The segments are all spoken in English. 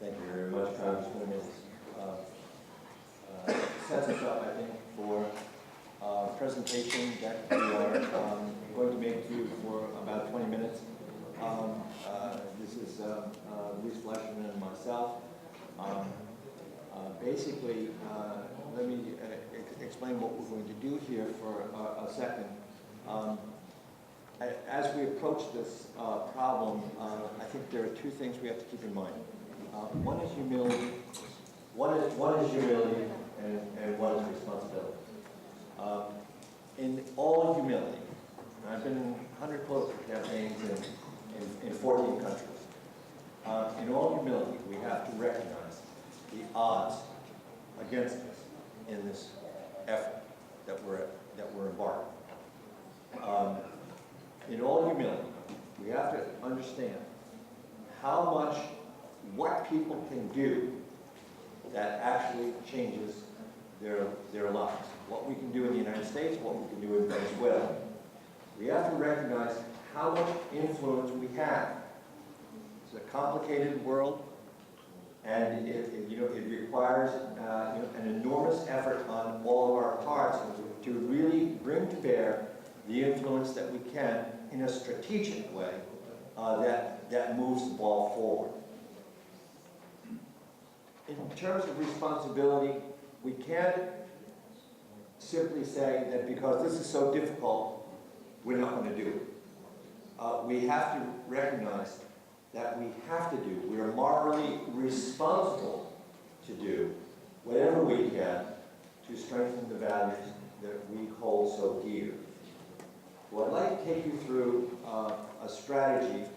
Thank you very much, Congressman. It sets us up, I think, for a presentation that we are going to make to you for about 20 minutes. This is Luis Fleischman and myself. Basically, let me explain what we're going to do here for a second. As we approach this problem, I think there are two things we have to keep in mind. One is humility. One is humility, and one is responsibility. In all humility, and I've been in 100 political campaigns in 14 countries. In all humility, we have to recognize the odds against us in this effort that we're embarking on. In all humility, we have to understand how much what people can do that actually changes their lives. What we can do in the United States, what we can do in Venezuela. We have to recognize how much influence we have. It's a complicated world, and it requires an enormous effort on all of our parts to really bring to bear the influence that we can in a strategic way that moves the ball forward. In terms of responsibility, we can't simply say that because this is so difficult, we're not going to do it. We have to recognize that we have to do, we are morally responsible to do whatever we can to strengthen the values that we hold so dear. Well, I'd like to take you through a strategy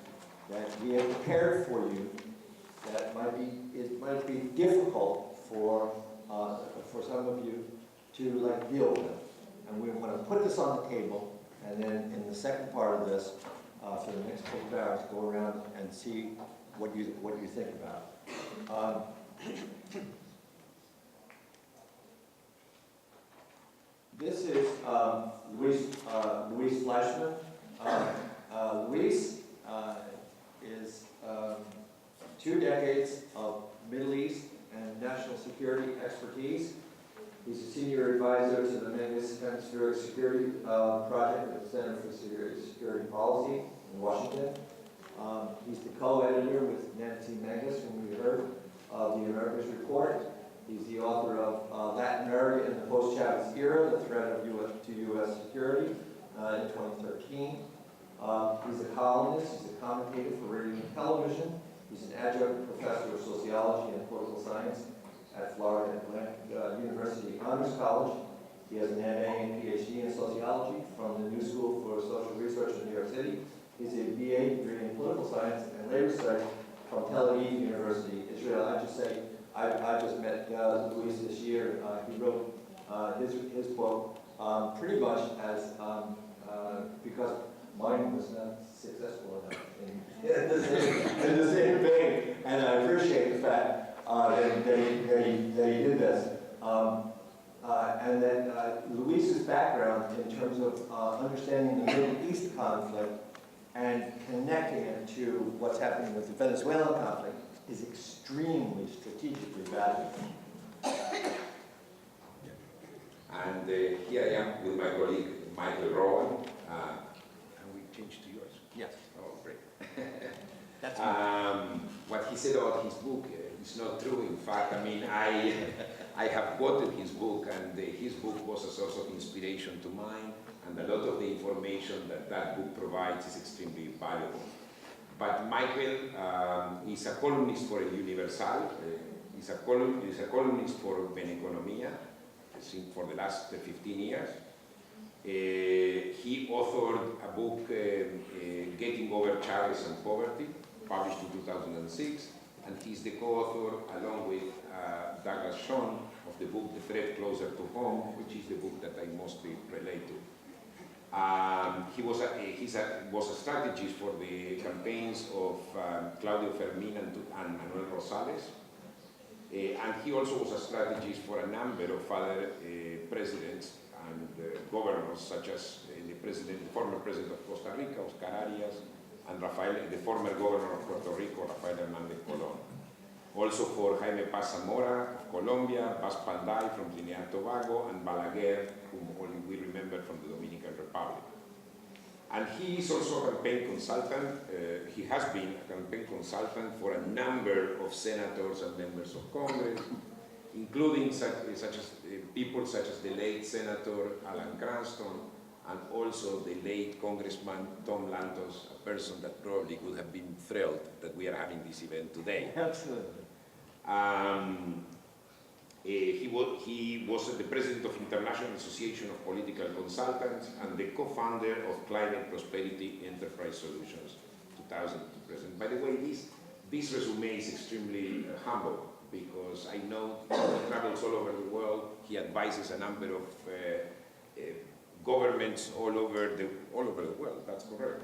that we have prepared for you that might be difficult for some of you to deal with. And we want to put this on the table, and then in the second part of this, for the next couple of hours, go around and see what you think about it. This is Luis Fleischman. Luis is 2 decades of Middle East and national security expertise. He's a senior advisor to the Mangus Hemispheric Security Project at the Center for Security Policy in Washington. He's the co-editor with Nancy Mangus, whom we heard, of the Americas Report. He's the author of Latin America in the Post-Chavez Era, The Threat to U.S. Security, in 2013. He's a columnist, he's a commentator for radio and television. He's an adjunct professor of sociology and political science at Florida Atlantic University Honors College. He has an MA and PhD in sociology from the New School for Social Research in New York City. He's a BA degree in political science and labor studies from Tel Aviv University, Israel. I just say, I just met Luis this year. He wrote his book pretty much as, because mine was not successful enough in the same vein, and I appreciate the fact that he did this. And then Luis's background in terms of understanding the Middle East conflict and connecting it to what's happening with the Venezuelan conflict is extremely strategically valuable. And here I am with my colleague Michael Rowan. And we changed to yours. Yes. Oh, great. That's what he said about his book is not true. In fact, I mean, I have quoted his book, and his book was a source of inspiration to mine, and a lot of the information that book provides is extremely valuable. But Michael is a columnist for El Universal. He's a columnist for Beneconomia for the last 15 years. He authored a book, Getting Over Chavez and Poverty, published in 2006, and he's the co-author, along with Douglas Sean, of the book The Threat Closer to Home, which is the book that I mostly relate to. He was a strategist for the campaigns of Claudio Fermín and Manuel Rosales, and he also was a strategist for a number of other presidents and governors, such as the former president of Costa Rica, Oscar Arias, and the former governor of Puerto Rico, Rafael Hernández Colón. also for Jaime Paz Zamora of Colombia, Bas Panday from Trinidad and Tobago, and Balaguer, whom only we remember from the Dominican Republic. And he is also a campaign consultant. He has been a campaign consultant for a number of senators and members of Congress, including people such as the late Senator Alan Cranston, and also the late Congressman Tom Lantos, a person that probably would have been thrilled that we are having this event today. Absolutely. He was the president of International Association of Political Consultants and the co-founder of Climate Prosperity Enterprise Solutions, 2000 to present. By the way, this resume is extremely humble, because I know he travels all over the world. He advises a number of governments all over the world. That's correct.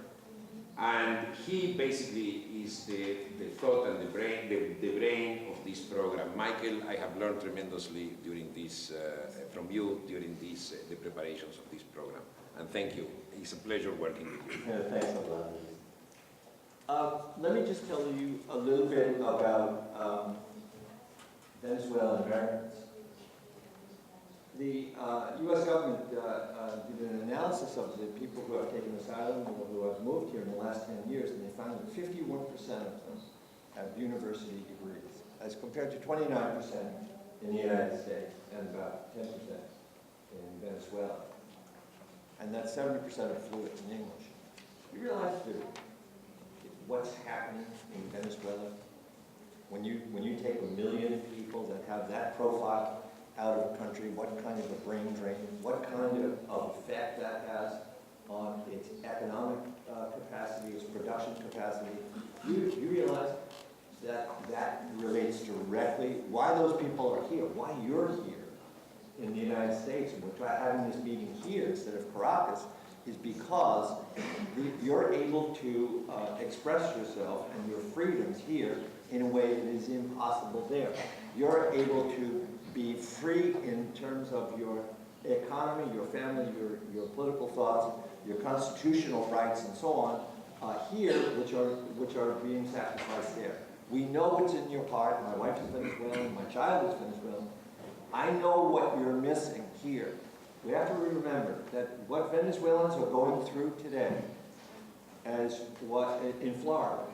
And he basically is the thought and the brain of this program. Michael, I have learned tremendously during this, from you during this, the preparations of this program. And thank you. It's a pleasure working with you. Yeah, thanks a lot. Let me just tell you a little bit about Venezuelan Americans. The U.S. government did an analysis of the people who have taken asylum or who have moved here in the last 10 years, and they found that 51% of them have university degrees, as compared to 29% in the United States and about 10% in Venezuela. And that 70% are fluent in English. You realize what's happening in Venezuela? When you take 1 million people that have that profile out of the country, what kind of a brain drain, what kind of effect that has on its economic capacity, its production capacity. You realize that relates directly why those people are here, why you're here in the United States, and we're having this meeting here instead of Caracas, is because you're able to express yourself and your freedoms here in a way that is impossible there. You're able to be free in terms of your economy, your family, your political thoughts, your constitutional rights, and so on, here, which are being sacrificed there. We know what's in your heart. My wife is Venezuelan, my child is Venezuelan. I know what you're missing here. We have to remember that what Venezuelans are going through today, as what in Florida,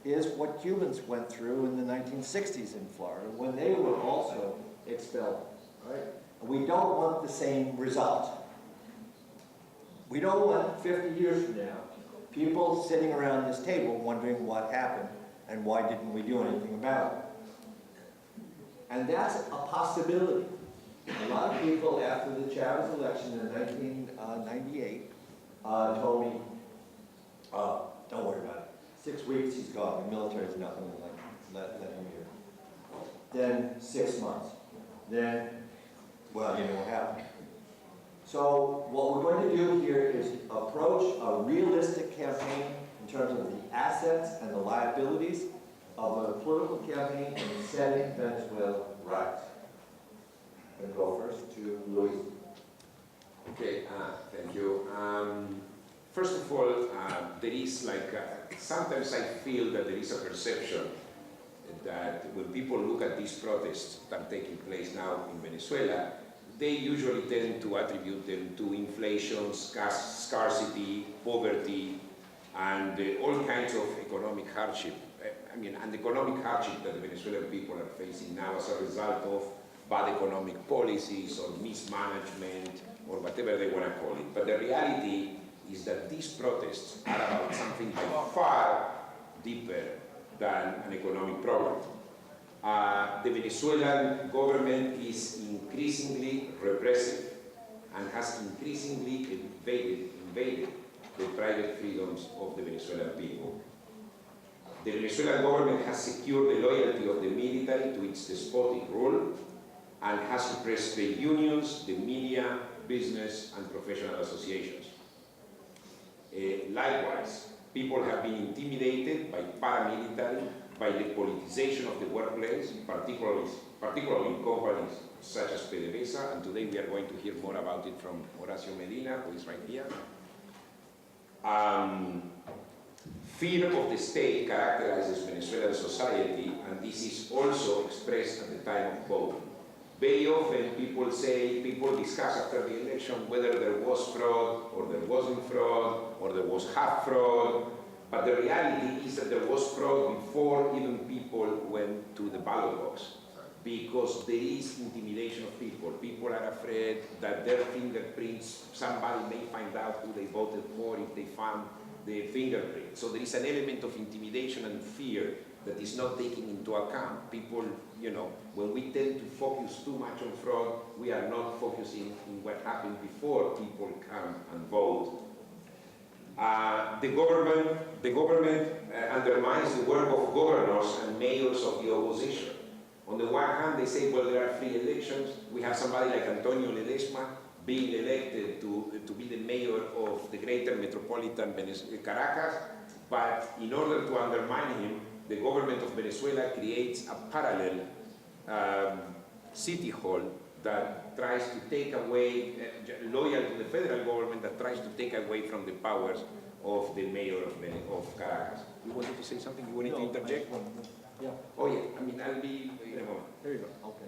is what Cubans went through in the 1960s in Florida when they were also expelled, right? And we don't want the same result. We don't want 50 years from now people sitting around this table wondering what happened and why didn't we do anything about it. And that's a possibility. A lot of people after the Chavez election in 1998 told me, don't worry about it. 6 weeks, he's gone. The military's not going to let him here. Then 6 months. Then, well, you know what happened. So what we're going to do here is approach a realistic campaign in terms of the assets and the liabilities of a political campaign in setting Venezuela right. I'm going to go first to Luis. Okay, thank you. First of all, there is sometimes I feel that there is a perception that when people look at these protests that are taking place now in Venezuela, they usually tend to attribute them to inflation, scarcity, poverty, and all kinds of economic hardship. And economic hardship that the Venezuelan people are facing now as a result of bad economic policies or mismanagement or whatever they want to call it. But the reality is that these protests are about something by far deeper than an economic problem. The Venezuelan government is increasingly repressive and has increasingly invaded the private freedoms of the Venezuelan people. The Venezuelan government has secured the loyalty of the military to its despotic rule and has suppressed trade unions, the media, business, and professional associations. Likewise, people have been intimidated by paramilitary, by the politicization of the workplace, particularly in companies such as PDVSA, and today we are going to hear more about it from Horacio Medina, who is right here. Fear of the state characterizes Venezuelan society, and this is also expressed at the time of voting. Very often people discuss after the election whether there was fraud or there wasn't fraud or there was half fraud, but the reality is that there was fraud before even people went to the ballot box, because there is intimidation of people. People are afraid that their fingerprints, somebody may find out who they voted for if they found the fingerprint. So there is an element of intimidation and fear that is not taken into account. People, when we tend to focus too much on fraud, we are not focusing on what happened before people come and vote. The government undermines the work of governors and mayors of the opposition. On the one hand, they say, well, there are free elections. We have somebody like Antonio Ledesma being elected to be the mayor of the greater metropolitan Caracas, but in order to undermine him, the government of Venezuela creates a parallel city hall that tries to take away, loyal to the federal government, that tries to take away from the powers of the mayor of Caracas. You wanted to say something? You wanted to interject? Yeah. Oh yeah, I mean, I'll be in a moment. There you go. Okay.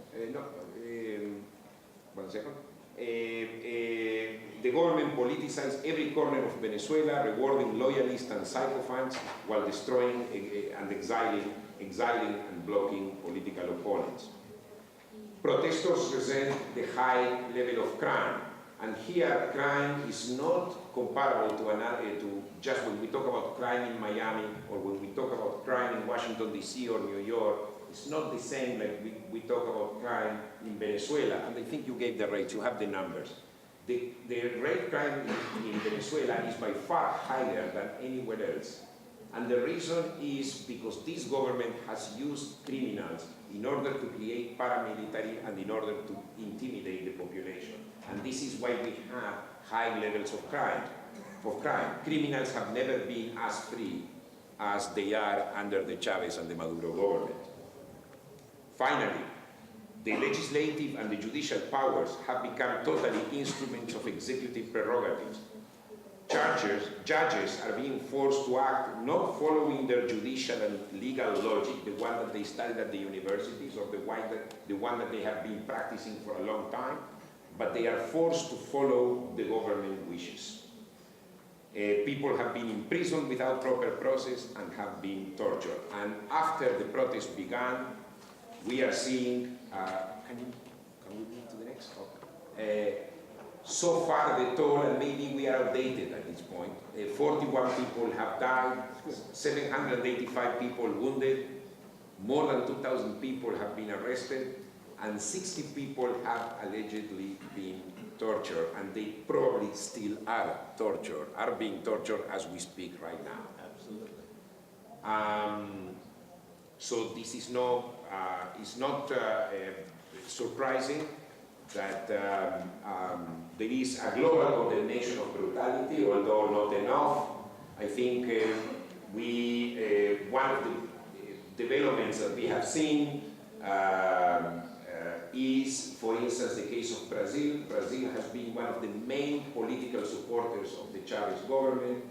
1 second. The government politicized every corner of Venezuela, rewarding loyalists and sycophants while destroying and exiling and blocking political opponents. Protesters resent the high level of crime, and here crime is not comparable to just when we talk about crime in Miami or when we talk about crime in Washington DC or New York. It's not the same like we talk about crime in Venezuela, and I think you gave the rates, you have the numbers. The rate crime in Venezuela is by far higher than anywhere else. And the reason is because this government has used criminals in order to create paramilitary and in order to intimidate the population. And this is why we have high levels of crime. Criminals have never been as free as they are under the Chavez and the Maduro government. Finally, the legislative and the judicial powers have become totally instruments of executive prerogatives. Judges are being forced to act not following their judicial and legal logic, the one that they studied at the universities or the one that they have been practicing for a long time, but they are forced to follow the government wishes. People have been imprisoned without proper process and have been tortured. And after the protest began, we are seeing, can we move to the next? Okay. So far the toll, and maybe we are outdated at this point, 41 people have died, 785 people wounded, more than 2,000 people have been arrested, and 60 people have allegedly been tortured, and they probably still are being tortured as we speak right now. Absolutely. So this is it's not surprising that there is a global condemnation of brutality, although not enough. I think one of the developments that we have seen is, for instance, the case of Brazil. Brazil has been one of the main political supporters of the Chavez government,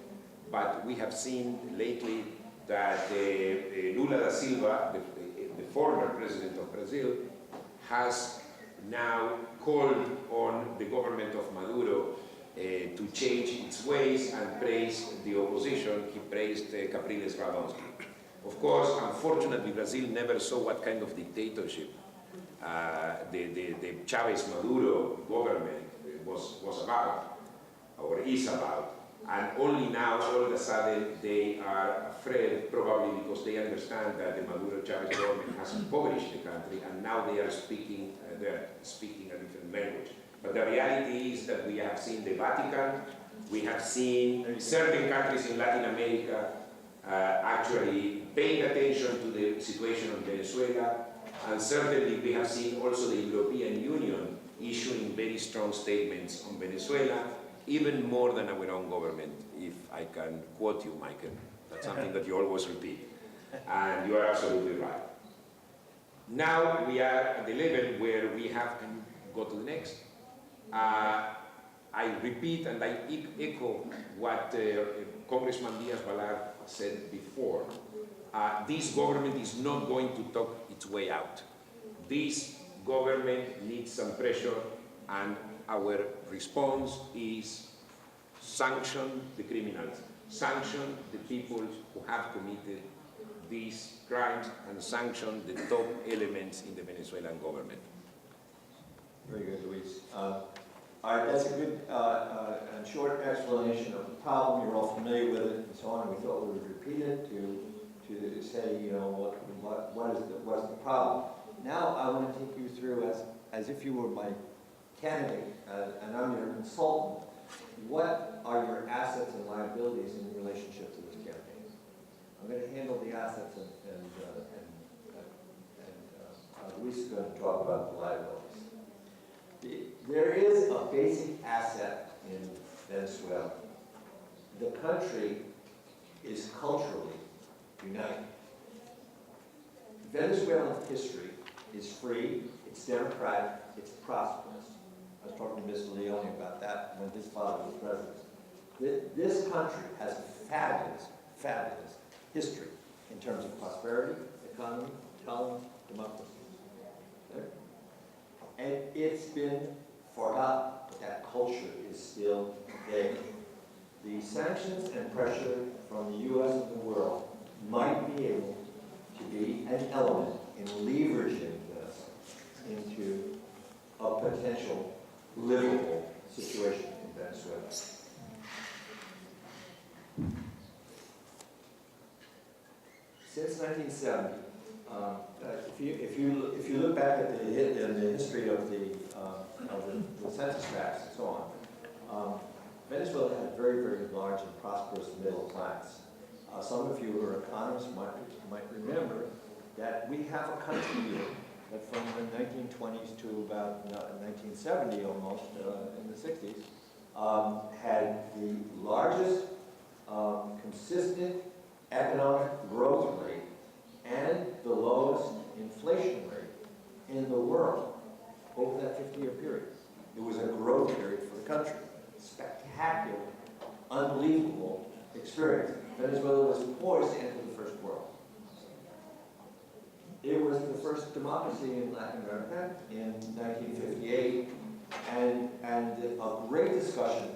but we have seen lately that Lula da Silva, the former president of Brazil, has now called on the government of Maduro to change its ways and praise the opposition. He praised Capriles Radonsky. Of course, unfortunately, Brazil never saw what kind of dictatorship the Chavez-Maduro government was about, or is about. And only now, all of a sudden, they are afraid, probably because they understand that the Maduro-Chavez government has impoverished the country, and now they are speaking a different language. But the reality is that we have seen the Vatican, we have seen certain countries in Latin America actually paying attention to the situation in Venezuela, and certainly we have seen also the European Union issuing very strong statements on Venezuela, even more than our own government, if I can quote you, Michael. That's something that you always repeat, and you are absolutely right. Now we are at the level where we have to go to the next. I repeat and I echo what Congressman Diaz-Balart said before. This government is not going to talk its way out. this government needs some pressure, and our response is sanction the criminals, sanction the people who have committed these crimes, and sanction the top elements in the Venezuelan government. Very good, Luis. All right, that's a good and short explanation of the problem. You're all familiar with it and so on. We thought we would repeat it to say, you know, what's the problem. Now I want to take you through, as if you were my candidate and I'm your consultant, what are your assets and liabilities in relationship to this campaign? I'm going to handle the assets and Luis is going to talk about the liabilities. There is a basic asset in Venezuela. The country is culturally united. Venezuelan history is free, it's democratic, it's prosperous. I was talking to Mr. Leone about that when his father was president. This country has a fabulous, fabulous history in terms of prosperity, economy, talent, democracy. Okay? And it's been forgotten, but that culture is still there. The sanctions and pressure from the U.S. and the world might be able to be an element in leveraging this into a potential livable situation in Venezuela. Since 1970, if you look back at the history of the census tracts and so on, Venezuela had a very, very large and prosperous middle class. Some of you who are economists might remember that we have a country here that from the 1920s to about 1970 almost, in the 60s, had the largest consistent economic growth rate and the lowest inflation rate in the world over that 50-year period. It was a growth period for the country. Spectacular, unbelievable experience. Venezuela was poised to enter the first world. It was the first democracy in Latin America in 1958, and a great discussion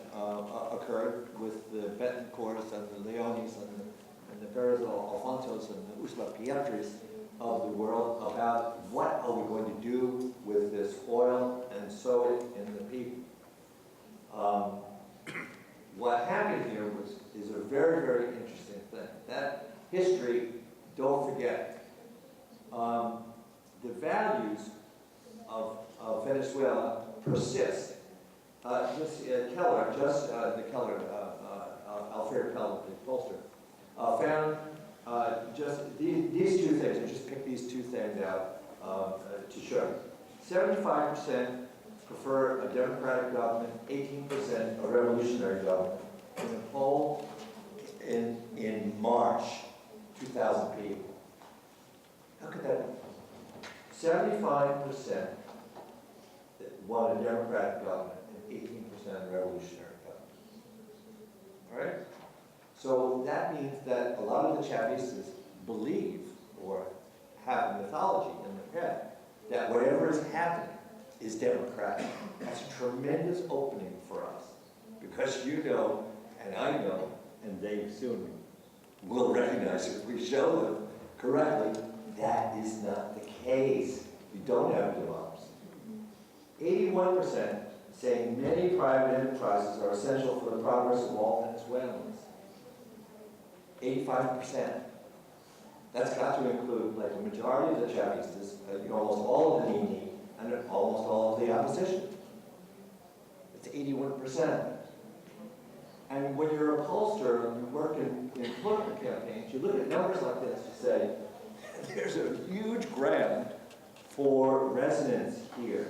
occurred with the Betancourts and the Leones and the Perez Alfonsos and the Usla Pietris of the world about what are we going to do with this oil and sow it in the people. What happened here is a very, very interesting thing. That history, don't forget. The values of Venezuela persist. Alfredo Keller, the pollster, found just these two things. I just picked these two things out to show you. 75% prefer a democratic government, 18% a revolutionary government. In a poll in March, 2,000 people. How could that be? 75% want a democratic government and 18% a revolutionary government. All right? So that means that a lot of the Chavistas believe or have a mythology in their head that whatever is happening is democratic. That's a tremendous opening for us because you know, and I know, and they soon will recognize if we show them correctly, that is not the case. We don't have democracy. 81% saying many private enterprises are essential for the progress of all Venezuelans. 85%. That's got to include, like, the majority of the Chavistas, almost all of the NINI, and almost all of the opposition. It's 81%. And when you're a pollster and you work in political campaigns, you look at numbers like this, you say, there's a huge ground for resonance here.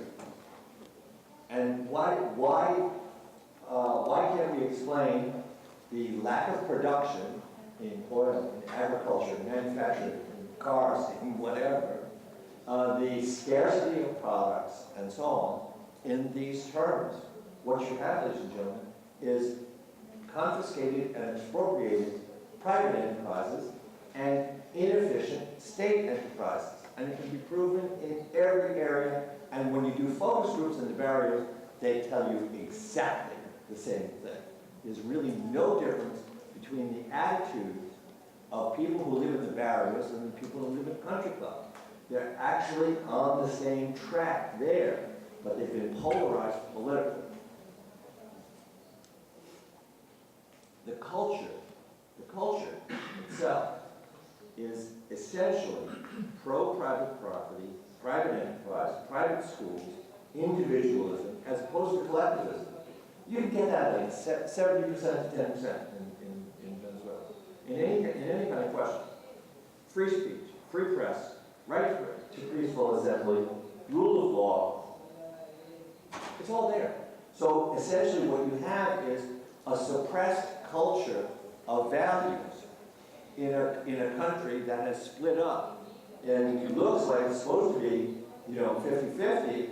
And why can't we explain the lack of production in oil, in agriculture, in manufacturing, in cars, in whatever, the scarcity of products, and so on, in these terms? What you have, ladies and gentlemen, is confiscated and expropriated private enterprises and inefficient state enterprises. and it can be proven in every area. And when you do focus groups in the barrios, they tell you exactly the same thing. There's really no difference between the attitudes of people who live in the barrios and the people who live in country clubs. They're actually on the same track there, but they've been polarized politically. The culture itself is essentially pro-private property, private enterprise, private schools, individualism, as opposed to collectivism. You can get that like 70% to 10% in Venezuela. In any kind of question. Free speech, free press, right to peaceful assembly, rule of law, it's all there. So essentially what you have is a suppressed culture of values in a country that has split up. And it looks like it's supposed to be, 50-50,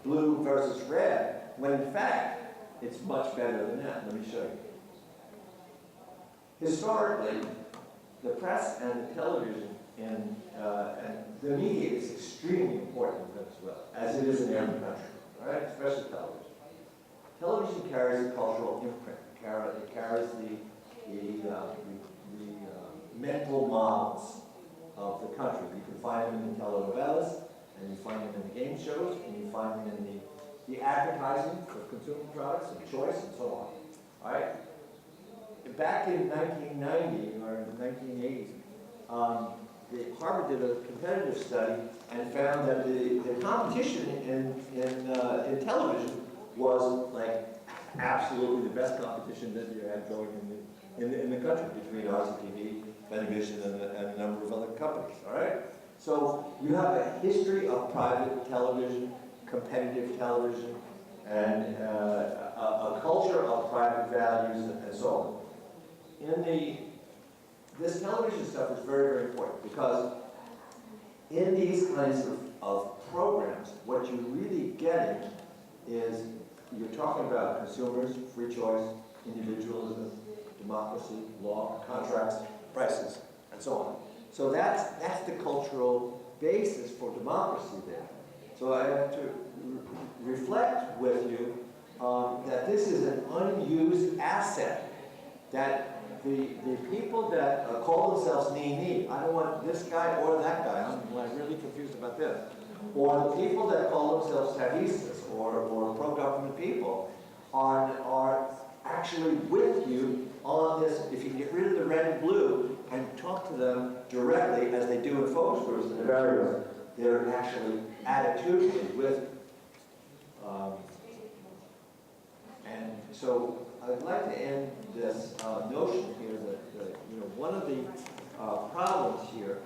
blue versus red, when in fact, it's much better than that. Let me show you. Historically, the press and the television and the media is extremely important in Venezuela, as it is in every country, right? Especially television. Television carries a cultural imprint. It carries the mental models of the country. You can find them in the telenovelas, and you find them in the game shows, and you find them in the advertising of consumer products and choice and so on. All right? Back in 1990 or in the 1980s, Harvard did a competitive study and found that the competition in television was like absolutely the best competition that you had going in the country between RCTV, Venevision, and a number of other companies. All right. So you have a history of private television, competitive television, and a culture of private values and so on. This television stuff is very, very important because in these kinds of programs, what you're really getting is you're talking about consumers, free choice, individualism, democracy, law, contracts, prices, and so on. So that's the cultural basis for democracy there. So I have to reflect with you that this is an unused asset that the people that call themselves Nini, I don't want this guy or that guy, I'm really confused about this, or the people that call themselves Chavistas or pro-government people are actually with you on this. If you can get rid of the red and blue and talk to them directly, as they do in focus groups in the barrios, they're actually attitudinally with. And so I'd like to end this notion here that one of the problems here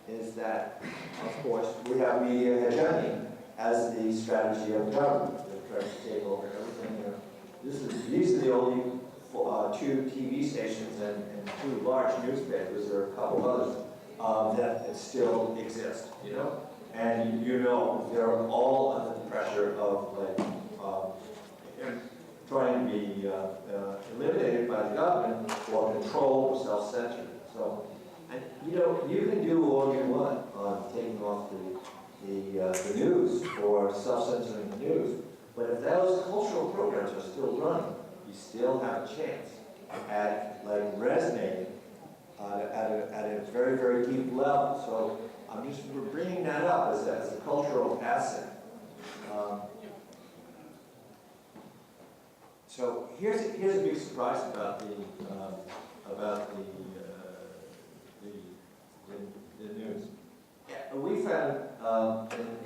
is that, of course, we have media hegemony as the strategy of government. They're trying to take over everything. These are the only two TV stations and two large newspapers. There are a couple others that still exist, and they're all under the pressure of trying to be eliminated by the government or controlled or self-censored. So, and you can do all you want on taking off the news or self-censoring the news, but if those cultural programs are still running, you still have a chance at resonating at a very, very deep level. So I'm just bringing that up as a cultural asset. So here's a big surprise about the news. Yeah, we found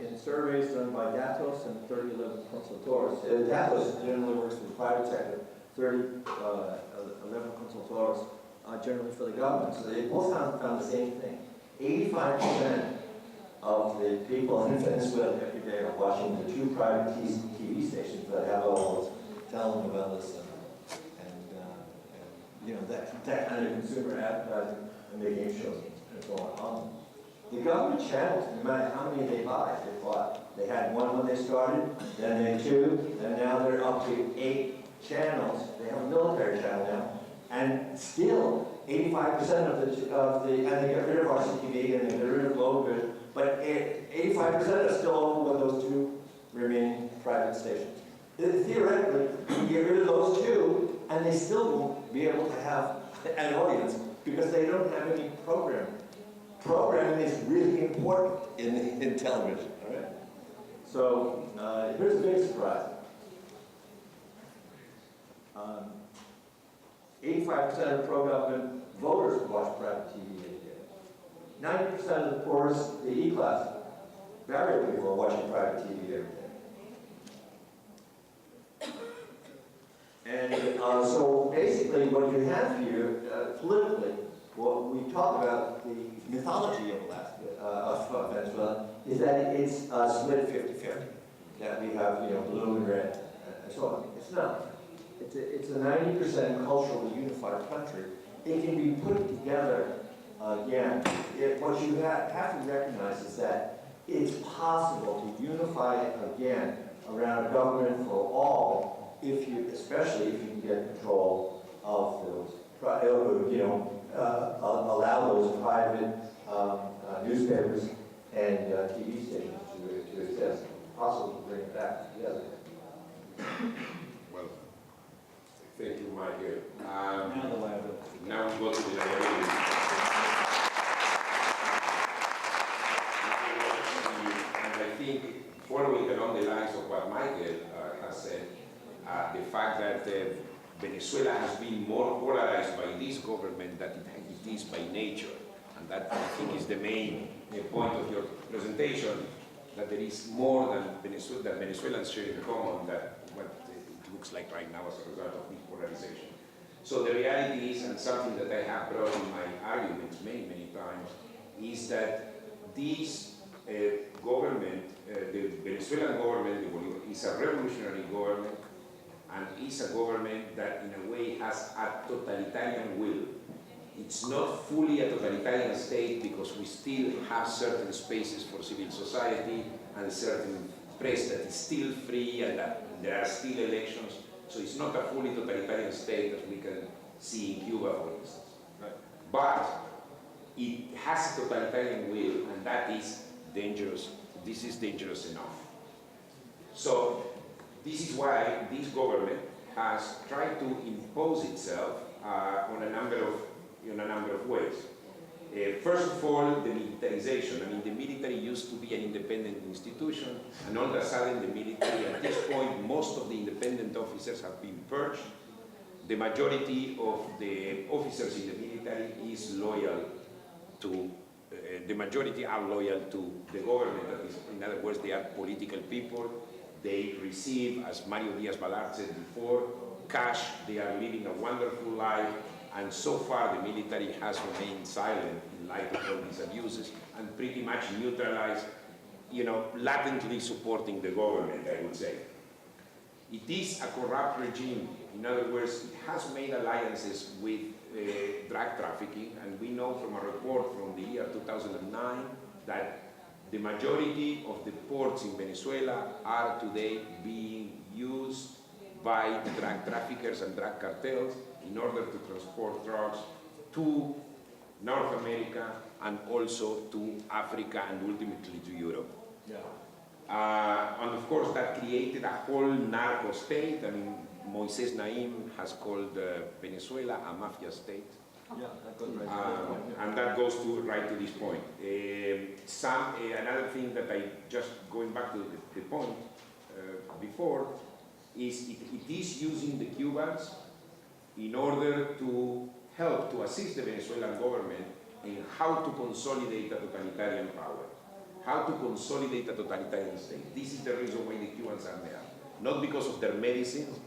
in surveys done by Datos and 3011 Consultores. Datos generally works with the private sector. 3011 Consultores generally for the government. So they both found the same thing. 85% of the people in Venezuela every day are watching the two private TV stations that have all those telenovelas and that kind of consumer advertising and the game shows and so on. The government channels, no matter how many they buy, they had one when they started, then they two, and now they're up to 8 channels. They have a military channel now, and still 85% of the, and they got rid of RCTV and they got rid of GlobalVision, but 85% are still owned by those two remaining private stations. Theoretically, you get rid of those two, and they still won't be able to have an audience because they don't have any programming. Programming is really important in television, all right? So here's a big surprise. 85% of pro-government voters watch private TV every day. 90% of the poorest, the E-class, very people are watching private TV every day. And so basically what you have here, politically, what we talk about, the mythology of Venezuela, is that it's split 50-50. That we have, blue and red, and so on. It's not. It's a 90% culturally unified country. It can be put together again. What you have to recognize is that it's possible to unify it again around a government for all, especially if you can get control of those, allow those private newspapers and TV stations to exist. Possible to bring it back together. Well, thank you, Michael. Now we go to the liability. And I think, following along the lines of what Michael has said, the fact that Venezuela has been more polarized by this government than it is by nature, and that I think is the main point of your presentation, that there is more than Venezuelans share in common than what it looks like right now as a result of this polarization. So the reality is, and something that I have brought in my arguments many times, is that this government, the Venezuelan government, is a revolutionary government, and is a government that in a way has a totalitarian will. It's not fully a totalitarian state because we still have certain spaces for civil society and certain press that is still free and that there are still elections. So it's not a fully totalitarian state as we can see in Cuba, for instance. Right? But it has a totalitarian will, and that is dangerous. This is dangerous enough. So this is why this government has tried to impose itself on a number of ways. First of all, the militarization. I mean, the military used to be an independent institution, and all of a sudden the military, at this point, most of the independent officers have been purged. The majority of the officers in the military is loyal to, the majority are loyal to the government. That is, in other words, they are political people. They receive, as Mario Diaz-Balart said before, cash. They are living a wonderful life. And so far, the military has remained silent in light of all these abuses and pretty much neutralized, latently supporting the government, I would say. It is a corrupt regime. In other words, it has made alliances with drug trafficking, and we know from a report from the year 2009 that the majority of the ports in Venezuela are today being used by the drug traffickers and drug cartels in order to transport drugs to North America and also to Africa and ultimately to Europe. Yeah. And of course that created a whole narco state. I mean, Moises Naim has called Venezuela a mafia state. Yeah, that goes right to this point. And that goes right to this point. Another thing that I, just going back to the point before, is it is using the Cubans in order to help to assist the Venezuelan government in how to consolidate a totalitarian power, how to consolidate a totalitarian state. This is the reason why the Cubans are there. Not because of their medicines,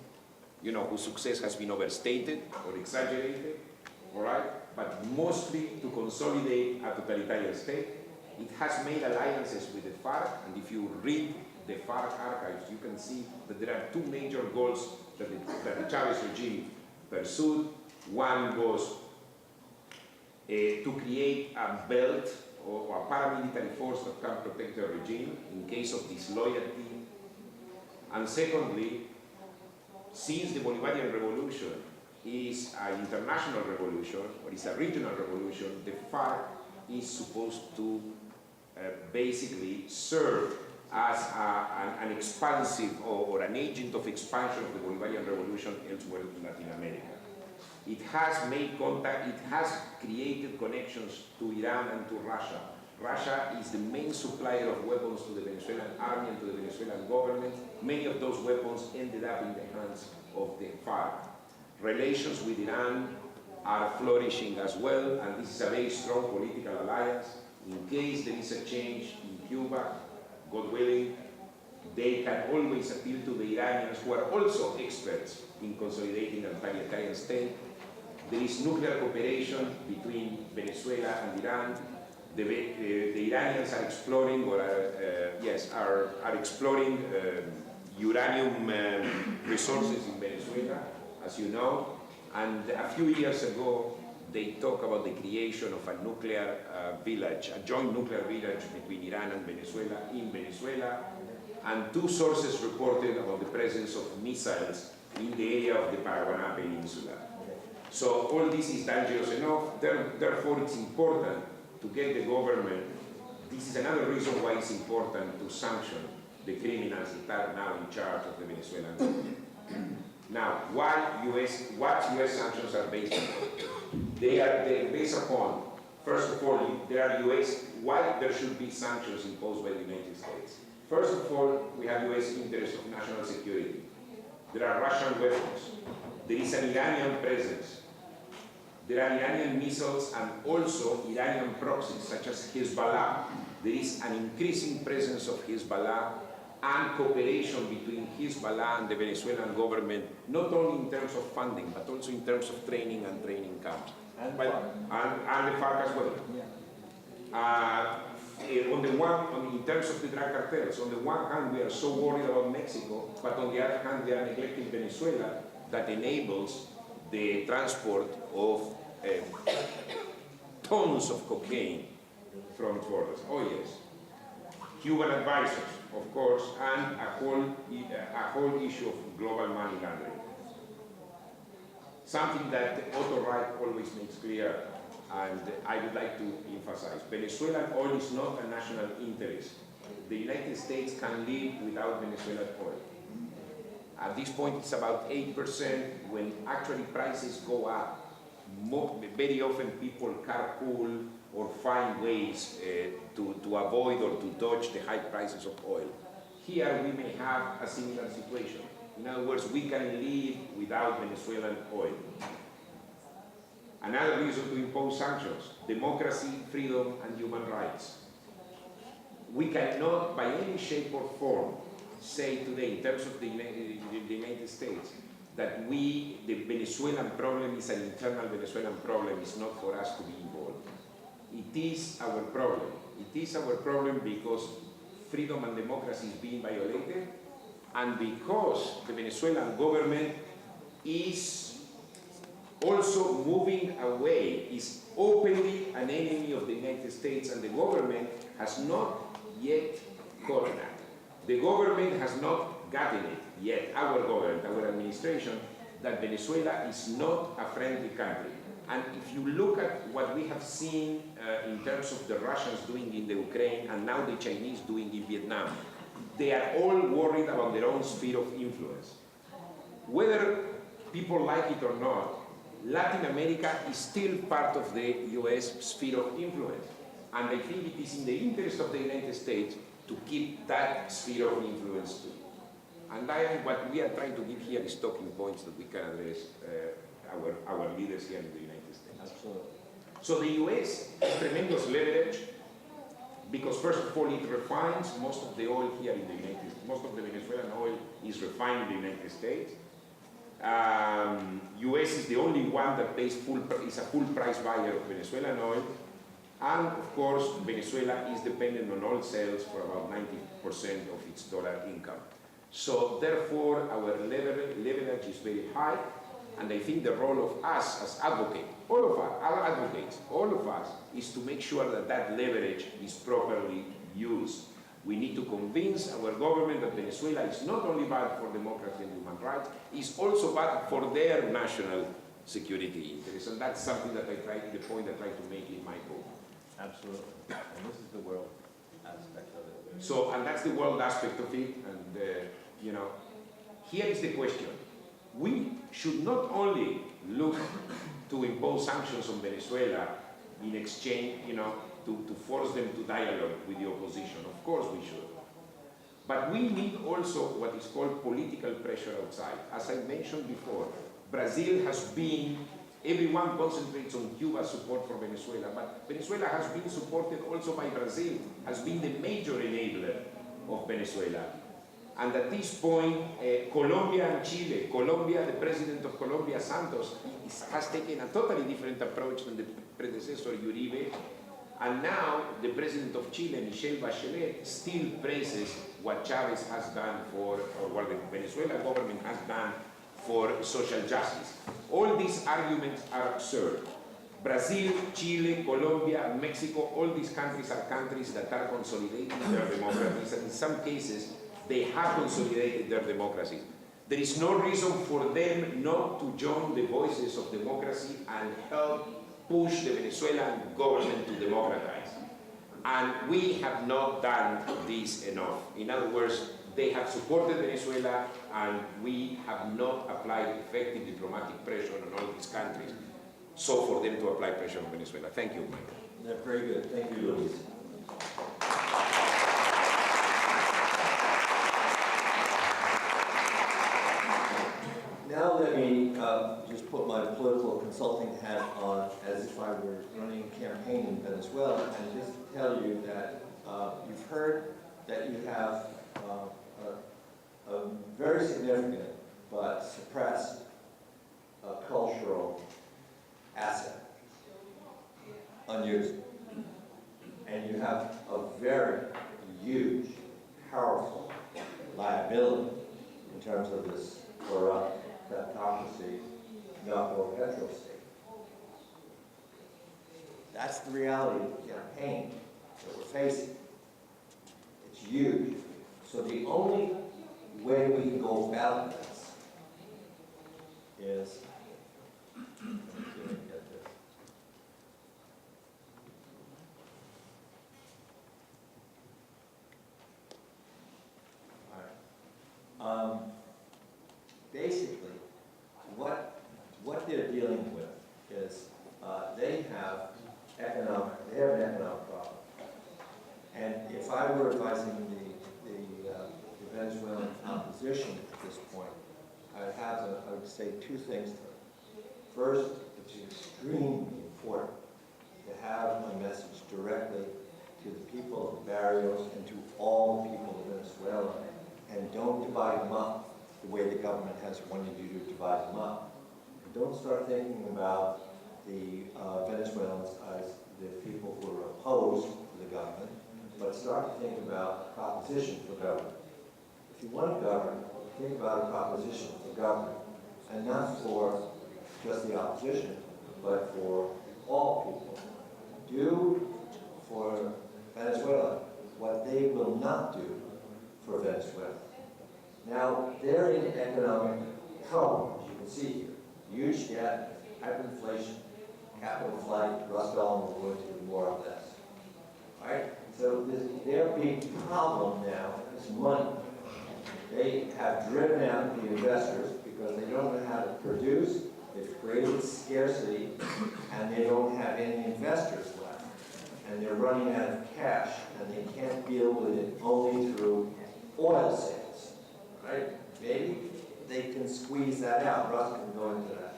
whose success has been overstated or exaggerated, all right? But mostly to consolidate a totalitarian state. It has made alliances with the FARC, and if you read the FARC archives, you can see that there are two major goals that the Chavez regime pursued. One was to create a belt or a paramilitary force that can protect the regime in case of disloyalty. And secondly, since the Bolivarian Revolution, is an international revolution or is a regional revolution, the FARC is supposed to basically serve as an expansive or an agent of expansion of the Bolivarian revolution elsewhere in Latin America. It has made contact, it has created connections to Iran and to Russia. Russia is the main supplier of weapons to the Venezuelan army and to the Venezuelan government. Many of those weapons ended up in the hands of the FARC. Relations with Iran are flourishing as well, and this is a very strong political alliance. In case there is a change in Cuba, God willing, they can always appeal to the Iranians, who are also experts in consolidating a totalitarian state. There is nuclear cooperation between Venezuela and Iran. The Iranians are exploring, or are exploring uranium resources in Venezuela, as you know. And a few years ago, they talked about the creation of a nuclear village, a joint nuclear village between Iran and Venezuela in Venezuela. And two sources reported about the presence of missiles in the area of the Paraguaná Peninsula. So all this is dangerous enough, therefore it's important to get the government. This is another reason why it's important to sanction the criminals that are now in charge of the Venezuelan government. Now, what US sanctions are based on? They're based upon, first of all, why there should be sanctions imposed by the United States. First of all, we have US interests of national security. There are Russian weapons. There is an Iranian presence. There are Iranian missiles and also Iranian proxies, such as Hezbollah. There is an increasing presence of Hezbollah and cooperation between Hezbollah and the Venezuelan government, not only in terms of funding, but also in terms of training and training camps. And the FARC as well. Yeah. In terms of the drug cartels, on the one hand, we are so worried about Mexico, but on the other hand, we are neglecting Venezuela, that enables the transport of tons of cocaine from its borders. Oh yes. Cuban advisors, of course, and a whole issue of global money laundering. Something that Otto Reich always makes clear, and I would like to emphasize. Venezuelan oil is not a national interest. The United States can live without Venezuelan oil. At this point, it's about 8%. When actually prices go up, very often people carpool or find ways to avoid or to dodge the high prices of oil. Here we may have a similar situation. In other words, we can live without Venezuelan oil. Another reason to impose sanctions: democracy, freedom, and human rights. We cannot, by any shape or form, say today, in terms of the United States, that the Venezuelan problem is an internal Venezuelan problem. It's not for us to be involved. It is our problem. It is our problem because freedom and democracy is being violated, and because the Venezuelan government is also moving away, is openly an enemy of the United States, and the government has not yet gotten that. The government has not gotten it yet, our government, our administration, that Venezuela is not a friendly country. And if you look at what we have seen in terms of the Russians doing in the Ukraine and now the Chinese doing in Vietnam, they are all worried about their own sphere of influence. Whether people like it or not, Latin America is still part of the US sphere of influence. And I think it is in the interest of the United States to keep that sphere of influence too. And what we are trying to give here is talking points that we can address our leaders here in the United States. Absolutely. So the US has tremendous leverage because, first of all, it refines most of the oil here in the United States. Most of the Venezuelan oil is refined in the United States. US is the only one that pays is a full price buyer of Venezuelan oil. And of course, Venezuela is dependent on oil sales for about 90% of its dollar income. So therefore, our leverage is very high. And I think the role of us as advocates, all of us, our advocates, all of us, is to make sure that that leverage is properly used. We need to convince our government that Venezuela is not only bad for democracy and human rights, it's also bad for their national security interests. And that's something that the point I try to make in my book. Absolutely. And this is the world aspect of it. So, and that's the world aspect of it, and you know, here is the question. We should not only look to impose sanctions on Venezuela in exchange, you know, to force them to dialogue with the opposition. Of course we should. But we need also what is called political pressure outside. As I mentioned before, Brazil has been, everyone concentrates on Cuba's support for Venezuela, but Venezuela has been supported also by Brazil, has been the major enabler of Venezuela. And at this point, Colombia and Chile, Colombia, the president of Colombia, Santos, has taken a totally different approach than the predecessor, Uribe. And now the president of Chile, Michelle Bachelet, still praises what Chavez has done for, or what the Venezuelan government has done for social justice. All these arguments are absurd. Brazil, Chile, Colombia, Mexico, all these countries are countries that are consolidating their democracies, and in some cases, they have consolidated their democracies. There is no reason for them not to join the voices of democracy and help push the Venezuelan government to democratize. And we have not done this enough. In other words, they have supported Venezuela, and we have not applied effective diplomatic pressure on all these countries, so for them to apply pressure on Venezuela. Thank you, Michael. That's very good. Thank you, Luis. Now let me just put my political consulting hat on as if I were running a campaign in Venezuela, and just tell you that you've heard that you have a very significant but suppressed cultural asset, unused. And you have a very huge, powerful liability in terms of this corrupt kleptocracy, narco-petrol state. That's the reality of the campaign that we're facing. It's huge. So the only way we can go about this is, let me see if I can get this. All right. Basically, what they're dealing with is they have an economic problem. And if I were advising the Venezuelan opposition at this point, I would say two things to them. First, it's extremely important to have a message directly to the people of the barrios and to all the people of Venezuela, and don't divide them up the way the government has wanted you to divide them up. And don't start thinking about the Venezuelans as the people who are opposed to the government, but start to think about a proposition for government. If you want to govern, think about a proposition for government, and not for just the opposition, but for all people. Do for Venezuela what they will not do for Venezuela. Now, they're in economic trouble, as you can see here. Huge debt, hyperinflation, capital flight. Russ Bellman will go into more of this. All right? So their big problem now is money. They have driven out the investors because they don't know how to produce. They've created scarcity, and they don't have any investors left. And they're running out of cash, and they can't deal with it only through oil sales. Right? Maybe they can squeeze that out. Russ can go into that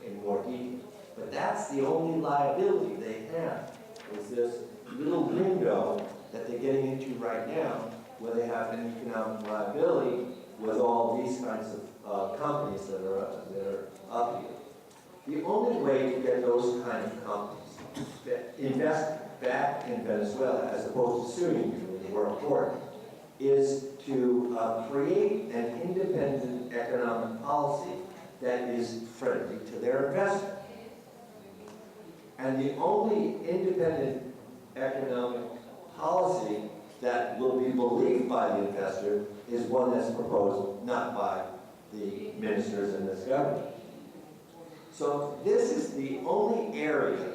in more detail. But that's the only liability they have, is this little window that they're getting into right now, where they have an economic liability with all these kinds of companies that are up here. The only way to get those kind of companies that invest back in Venezuela, as opposed to suing you in the world court, is to create an independent economic policy that is friendly to their investment. And the only independent economic policy that will be believed by the investor is one that's proposed not by the ministers in this government. So this is the only area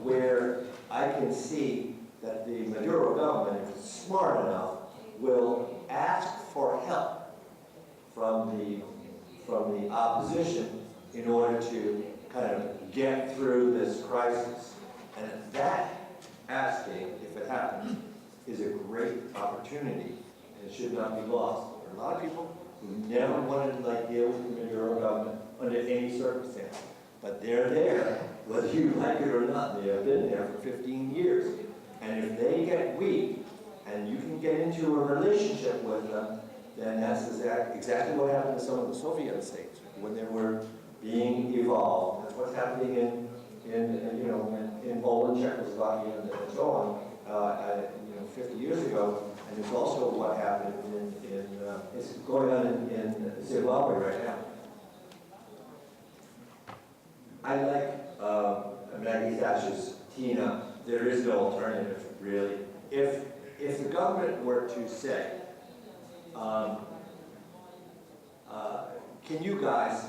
where I can see that the Maduro government, if it's smart enough, will ask for help from the opposition in order to kind of get through this crisis. And that asking, if it happens, is a great opportunity, and it should not be lost. There are a lot of people who never wanted to deal with the Maduro government under any circumstance, but they're there, whether you like it or not. They have been there for 15 years. And if they get weak, and you can get into a relationship with them, then that's exactly what happened to some of the Soviet states when they were being evolved. That's what's happening in Poland, Czechoslovakia, and so on. 50 years ago, and it's also what happened it's going on in Zimbabwe right now. I like Maggie Thatcher's Tina. There is no alternative, really. If the government were to say, can you guys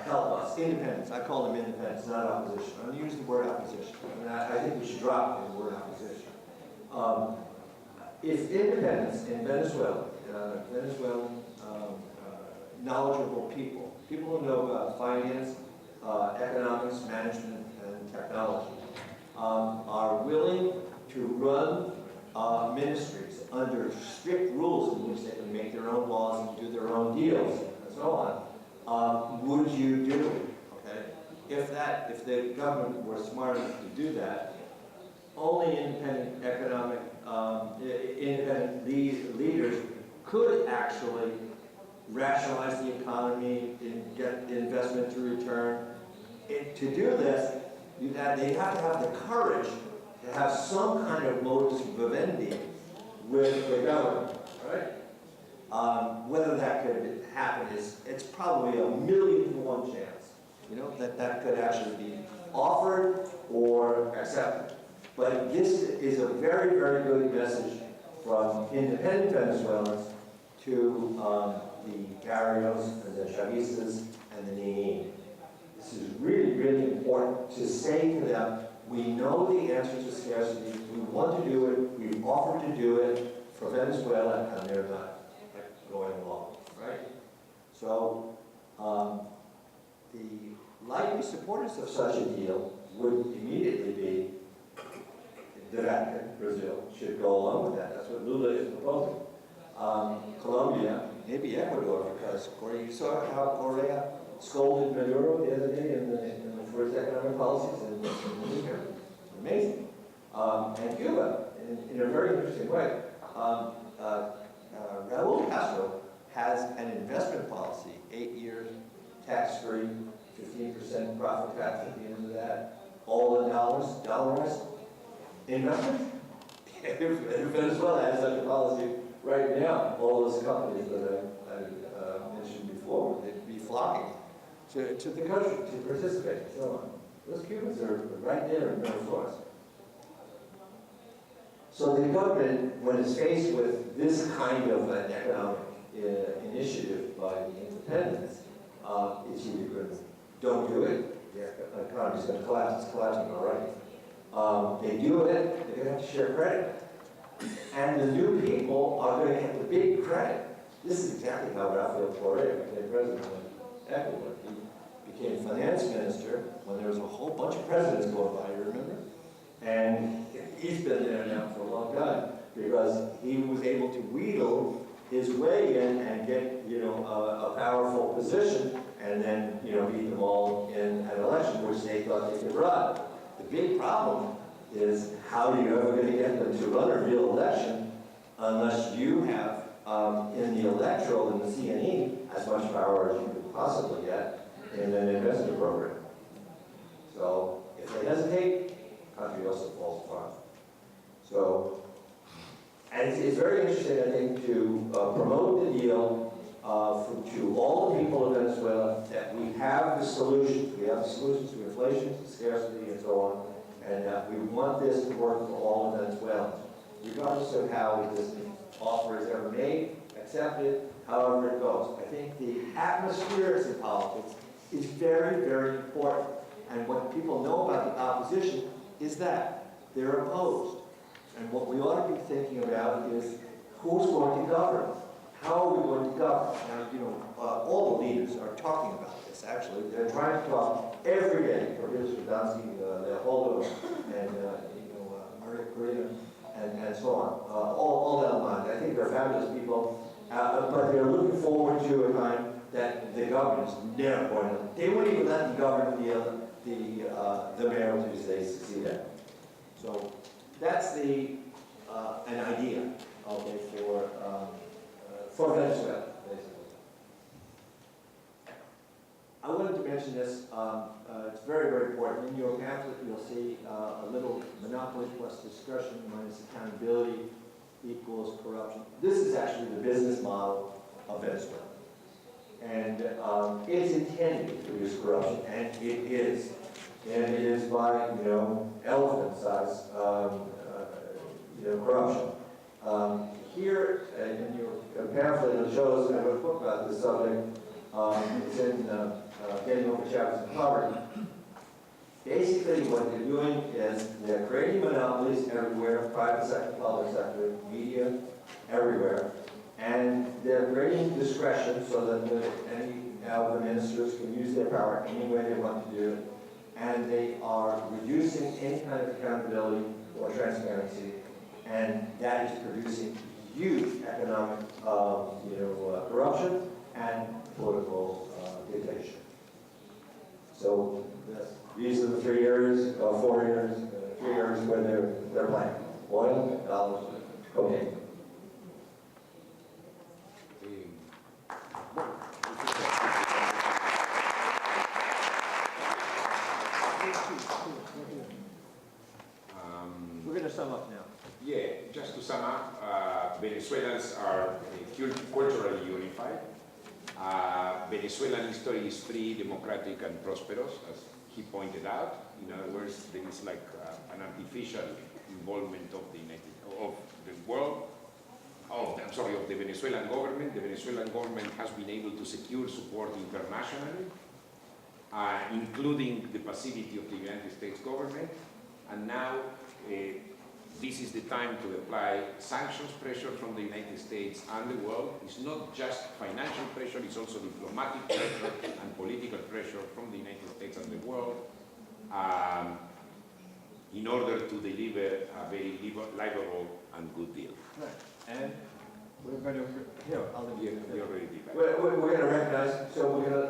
help us, independents, I call them independents, not opposition. I'm going to use the word opposition. I think we should drop the word opposition. If independents in Venezuela, Venezuelan knowledgeable people who know about finance, economics, management, and technology, are willing to run ministries under strict rules in which they can make their own laws and do their own deals and so on, would you do it? Okay? If the government were smart enough to do that, only independent economic, independent leaders could actually rationalize the economy and get the investment to return. To do this, they have to have the courage to have some kind of modus vivendi with the government, right? Whether that could happen it's probably 1,000,000 to 1 chance, that could actually be offered or accepted. But this is a very, very good message from independent Venezuelans to the Barrios and the Chavistas and the Ninin. This is really, really important to say to them, we know the answer to scarcity, we want to do it, we've offered to do it for Venezuela, and they're not going along, right? So the likely supporters of such a deal would immediately be the Vatican, Brazil, should go along with that. That's what Lula is proposing. Colombia, maybe Ecuador, because you saw how Correa scolded Maduro the other day for his economic policies in the newspaper. Amazing. And Cuba, in a very interesting way. Raul Castro has an investment policy, 8 years, tax-free, 15% profit tax at the end of that, all the dollarized investment. Venezuela has such a policy right now. All those companies that I mentioned before, they'd be flocking to the country to participate and so on. Those Cubans are right there in Venezuela. So the government, when it's faced with this kind of an economic initiative by the independents, it's either going to don't do it, the economy's going to collapse, it's collapsing already. They do it, they're going to have to share credit. And the new people are going to get the big credit. This is exactly how Rafael Correa became president of Ecuador. He became finance minister when there was a whole bunch of presidents going by, you remember? And he's been there now for a long time because he was able to wheedle his way in and get, a powerful position and then, beat them all in an election which they thought they could run. The big problem is how are you ever going to get them to run a real election unless you have, in the electoral, in the CNE, as much power as you could possibly get in an investment program. So if they hesitate, the country also falls apart. So, and it's very interesting, I think, to promote the deal to all the people of Venezuela that we have the solutions. We have the solutions to inflation, to scarcity, and so on. And we want this to work for all of Venezuelans, regardless of how this offer is ever made, accepted, however it goes. I think the atmosphere in politics is very, very important. And what people know about the opposition is that they're opposed. And what we ought to be thinking about is who's going to govern? How are we going to govern? Now, you know, all the leaders are talking about this, actually. They're trying to talk every day. Professor Dansky, Leopoldo, and, Maria Corina, and so on. All that line. I think they're fabulous people, but they're looking forward to a time that the government is never going to, they won't even let them govern the mayor until they succeed at. So that's an idea, okay, for Venezuela, basically. I wanted to mention this. It's very, very important. In your pamphlet, you'll see a little monopoly plus discretion minus accountability equals corruption. This is actually the business model of Venezuela. And it's intended to reduce corruption, and it is. And it is by, elephant-size, corruption. Here in your pamphlet, it shows, I wrote a book about this subject. It's in Getting Over Chavez and Poverty. Basically, what they're doing is they're creating monopolies everywhere, private sector, public sector, media, everywhere. And they're creating discretion so that any of the ministers can use their power any way they want to do it. And they are reducing any kind of accountability or transparency. And that is producing huge economic, corruption and political dictatorship. So these are the 3 areas, 4 areas, 3 areas where they're playing: oil, dollars, cocaine. We're going to sum up now. Yeah, just to sum up, Venezuelans are culturally unified. Venezuelan history is free, democratic, and prosperous, as he pointed out. In other words, there is like an artificial involvement of the Venezuelan government. The Venezuelan government has been able to secure support internationally, including the passivity of the United States government. And now, this is the time to apply sanctions pressure from the United States and the world. It's not just financial pressure, it's also diplomatic pressure and political pressure from the United States and the world in order to deliver a very livable and good deal. Right. And we're going to, You already did that. We're going to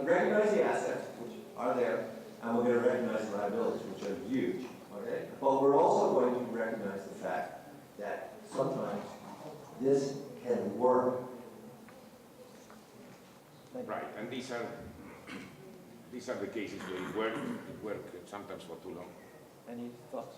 recognize, the assets, which are there, and we're going to recognize the liabilities, which are huge. Okay? But we're also going to recognize the fact that sometimes this can work. Right, and these are the cases where it works sometimes for too long. any thoughts?